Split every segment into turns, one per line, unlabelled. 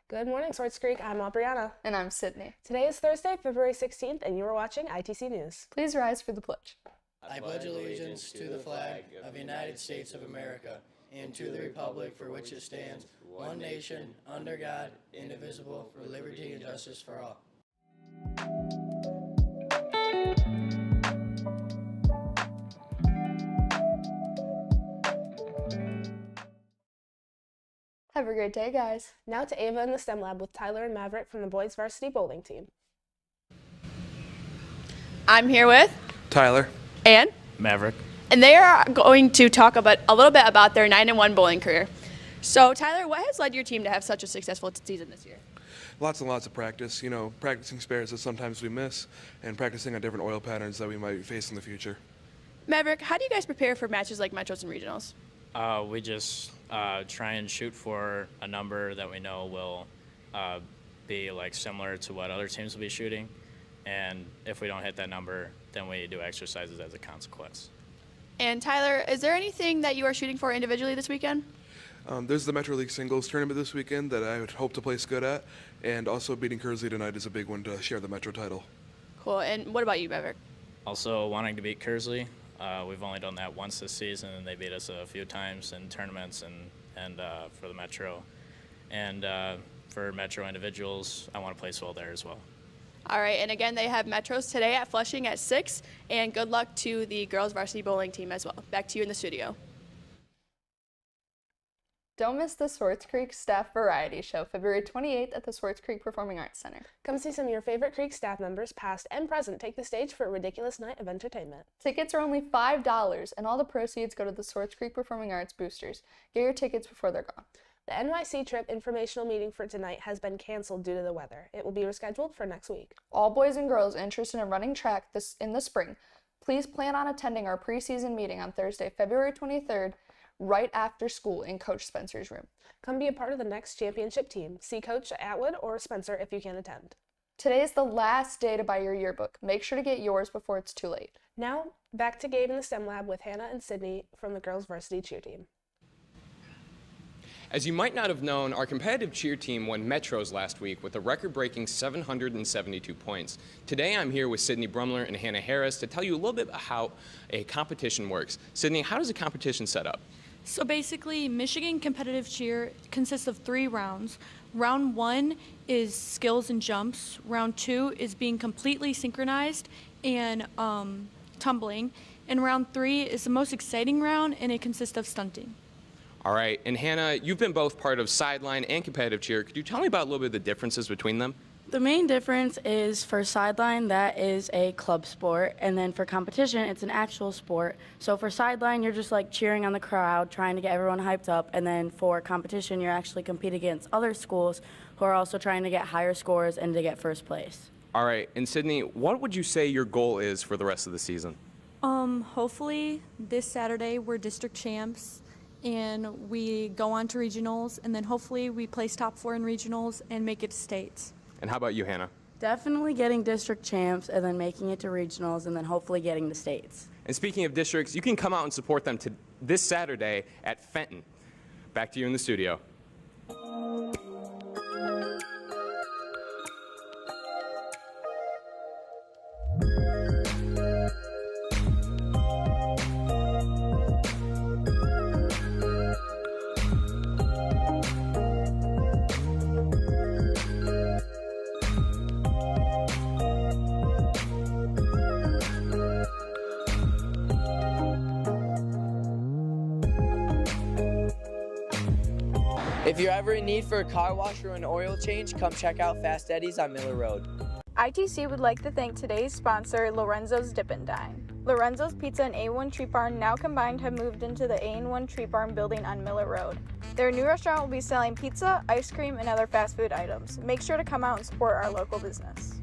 Good morning, Swartz Creek. I'm Aubriana.
And I'm Sydney.
Today is Thursday, February 16th, and you are watching ITC News.
Please rise for the pledge.
I pledge allegiance to the flag of the United States of America and to the republic for which it stands, one nation, under God, indivisible, for liberty and justice for all.
Have a great day, guys.
Now to Ava in the STEM Lab with Tyler and Maverick from the boys varsity bowling team.
I'm here with
Tyler.
and
Maverick.
and they are going to talk about a little bit about their 9-1 bowling career. So Tyler, what has led your team to have such a successful season this year?
Lots and lots of practice, practicing spares that sometimes we miss and practicing on different oil patterns that we might face in the future.
Maverick, how do you guys prepare for matches like Metros and Regionals?
We just try and shoot for a number that we know will be like similar to what other teams will be shooting, and if we don't hit that number, then we do exercises as a consequence.
And Tyler, is there anything that you are shooting for individually this weekend?
There's the Metro League singles tournament this weekend that I would hope to place good at, and also beating Kearsley tonight is a big one to share the Metro title.
Cool. And what about you, Maverick?
Also wanting to beat Kearsley. We've only done that once this season, and they beat us a few times in tournaments and for the Metro. And for Metro individuals, I want to place well there as well.
All right, and again, they have Metros today at Flushing at 6, and good luck to the girls varsity bowling team as well. Back to you in the studio.
Don't miss the Swartz Creek Staff Variety Show, February 28th at the Swartz Creek Performing Arts Center.
Come see some of your favorite Creek staff members, past and present, take the stage for a ridiculous night of entertainment.
Tickets are only $5, and all the proceeds go to the Swartz Creek Performing Arts Boosters. Get your tickets before they're gone.
The NYC trip informational meeting for tonight has been canceled due to the weather. It will be rescheduled for next week.
All boys and girls interested in running track in the spring, please plan on attending our preseason meeting on Thursday, February 23rd, right after school in Coach Spencer's room.
Come be a part of the next championship team. See Coach Atwood or Spencer if you can attend.
Today is the last day to buy your yearbook. Make sure to get yours before it's too late.
Now, back to Gabe in the STEM Lab with Hannah and Sydney from the girls varsity cheer team.
As you might not have known, our competitive cheer team won Metros last week with a record-breaking 772 points. Today I'm here with Sydney Brumler and Hannah Harris to tell you a little bit about how a competition works. Sydney, how does a competition set up?
So basically, Michigan competitive cheer consists of 3 rounds. Round 1 is skills and jumps. Round 2 is being completely synchronized and tumbling. And round 3 is the most exciting round, and it consists of stunting.
All right, and Hannah, you've been both part of sideline and competitive cheer. Could you tell me about a little bit of the differences between them?
The main difference is for sideline, that is a club sport, and then for competition, it's an actual sport. So for sideline, you're just like cheering on the crowd, trying to get everyone hyped up, and then for competition, you're actually competing against other schools who are also trying to get higher scores and to get first place.
All right, and Sydney, what would you say your goal is for the rest of the season?
Hopefully this Saturday we're district champs and we go on to regionals, and then hopefully we place top 4 in regionals and make it to states.
And how about you, Hannah?
Definitely getting district champs and then making it to regionals and then hopefully getting the states.
And speaking of districts, you can come out and support them this Saturday at Fenton. Back to you in the studio.
If you're ever in need for a car wash or an oil change, come check out Fast Eddie's on Miller Road.
ITC would like to thank today's sponsor, Lorenzo's Dip and Dine. Lorenzo's Pizza and A1 Treat Barn, now combined, have moved into the A1 Treat Barn building on Miller Road. Their new restaurant will be selling pizza, ice cream, and other fast food items. Make sure to come out and support our local business.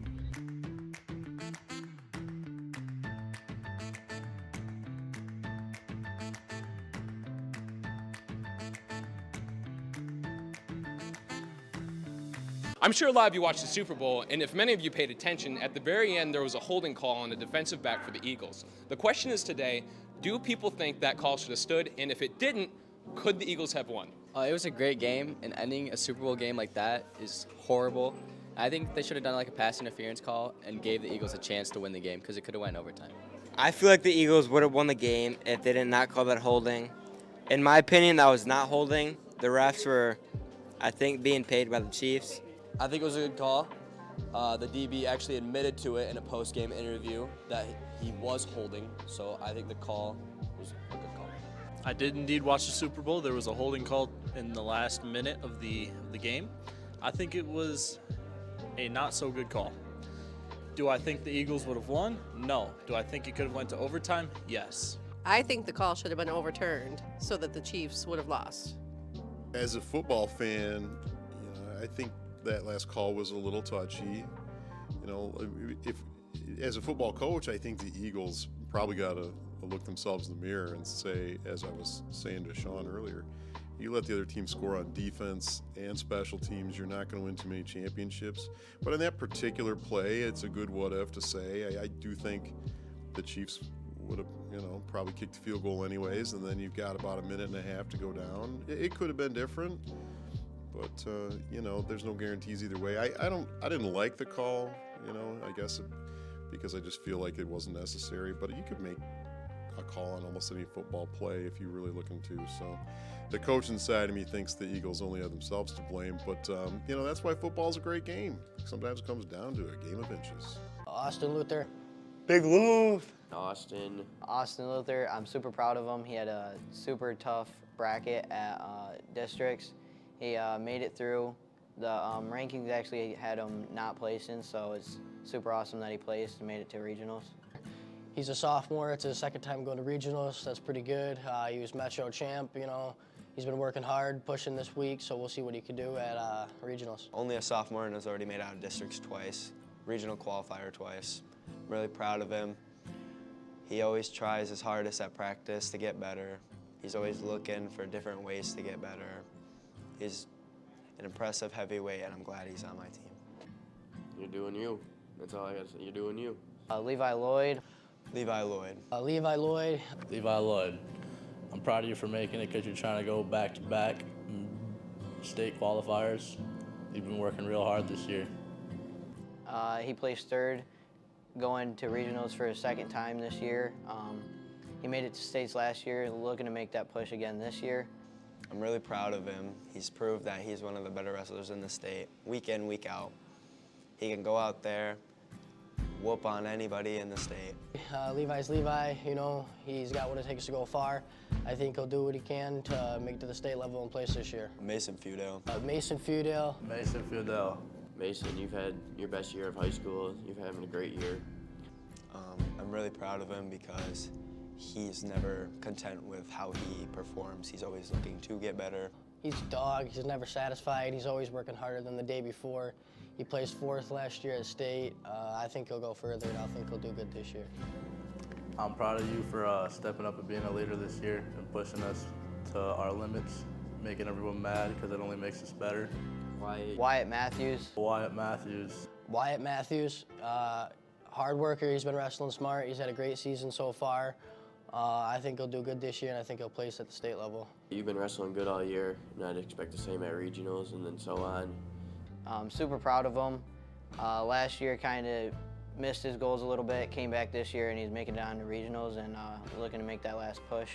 I'm sure a lot of you watched the Super Bowl, and if many of you paid attention, at the very end there was a holding call on the defensive back for the Eagles. The question is today, do people think that call should have stood, and if it didn't, could the Eagles have won?
It was a great game, and ending a Super Bowl game like that is horrible. I think they should have done like a pass interference call and gave the Eagles a chance to win the game because it could have went overtime.
I feel like the Eagles would have won the game if they did not call that holding. In my opinion, that was not holding. The refs were, I think, being paid by the Chiefs.
I think it was a good call. The DB actually admitted to it in a post-game interview that he was holding, so I think the call was a good call.
I did indeed watch the Super Bowl. There was a holding call in the last minute of the game. I think it was a not so good call. Do I think the Eagles would have won? No. Do I think it could have went to overtime? Yes.
I think the call should have been overturned so that the Chiefs would have lost.
As a football fan, I think that last call was a little touchy. If as a football coach, I think the Eagles probably got to look themselves in the mirror and say, as I was saying to Sean earlier, you let the other team score on defense and special teams, you're not going to win too many championships. But in that particular play, it's a good what if to say. I do think the Chiefs would have, probably kicked the field goal anyways, and then you've got about a minute and a half to go down. It could have been different, but there's no guarantees either way. I didn't like the call, I guess because I just feel like it wasn't necessary. But you could make a call on almost any football play if you really looking to. So the coach inside of me thinks the Eagles only have themselves to blame, but that's why football's a great game. Sometimes it comes down to a game of inches.
Austin Luther.
Big Lou.
Austin Luther, I'm super proud of him. He had a super tough bracket at districts. He made it through. The rankings actually had him not placing, so it's super awesome that he placed and made it to regionals.
He's a sophomore. It's his second time going to regionals. That's pretty good. He was Metro champ, He's been working hard, pushing this week, so we'll see what he can do at regionals.
Only a sophomore and has already made out of districts twice, regional qualifier twice. I'm really proud of him. He always tries his hardest at practice to get better. He's always looking for different ways to get better. He's an impressive heavyweight, and I'm glad he's on my team.
You're doing you. That's all I gotta say. You're doing you.
Levi Lloyd.
Levi Lloyd.
Levi Lloyd.
Levi Lloyd. I'm proud of you for making it because you're trying to go back-to-back state qualifiers. You've been working real hard this year.
He placed third, going to regionals for his second time this year. He made it to states last year, looking to make that push again this year.
I'm really proud of him. He's proved that he's one of the better wrestlers in the state, week in, week out. He can go out there, whoop on anybody in the state.
Levi's Levi, he's got what it takes to go far. I think he'll do what he can to make it to the state level and place this year.
Mason Feudale.
Mason Feudale.
Mason Feudale.
Mason, you've had your best year of high school. You've having a great year.
I'm really proud of him because he's never content with how he performs. He's always looking to get better.
He's a dog. He's never satisfied. He's always working harder than the day before. He placed fourth last year at state. I think he'll go further, and I think he'll do good this year.
I'm proud of you for stepping up and being a leader this year and pushing us to our limits, making everyone mad because it only makes us better.
Wyatt Matthews.
Wyatt Matthews.
Wyatt Matthews, hard worker. He's been wrestling smart. He's had a great season so far. I think he'll do good this year, and I think he'll place at the state level.
You've been wrestling good all year, and I'd expect the same at regionals and then so on.
I'm super proud of him. Last year kind of missed his goals a little bit, came back this year, and he's making it down to regionals and looking to make that last push.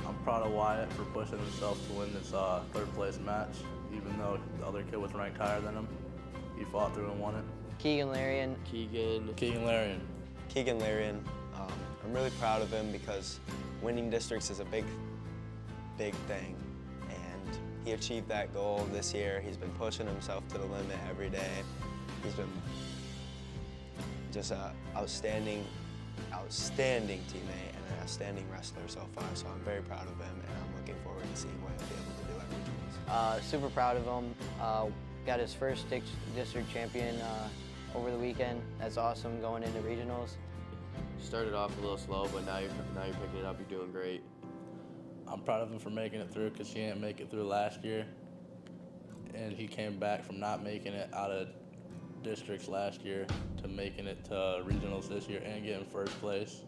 I'm proud of Wyatt for pushing himself to win this third place match, even though the other kid was ranked higher than him. He fought through and won it.
Keegan Larian.
Keegan Larian.
Keegan Larian. I'm really proud of him because winning districts is a big thing. And he achieved that goal this year. He's been pushing himself to the limit every day. He's been just an outstanding teammate and an outstanding wrestler so far. So I'm very proud of him, and I'm looking forward to seeing what he'll be able to do at regionals.
Super proud of him. Got his first district champion over the weekend. That's awesome going into regionals.
Started off a little slow, but now you're picking it up. You're doing great.
I'm proud of him for making it through because he didn't make it through last year. And he came back from not making it out of districts last year to making it to regionals this year and getting first place.